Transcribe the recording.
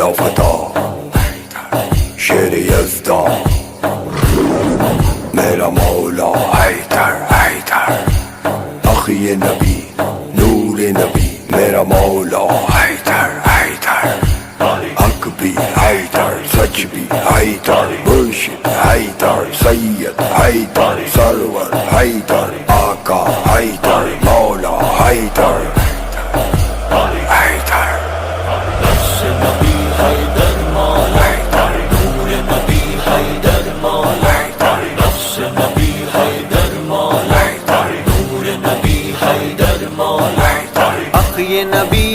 لا فتح شیر یزداں میرا مولا حیدر حیدر اخی نبی نور نبی میرا مولا حیدر حیدر حق بھی حیدر سچ بھی حیدر مرشد حیدر سید حیدر سرور حیدر آقا حیدر مولا حیدر یہ نبی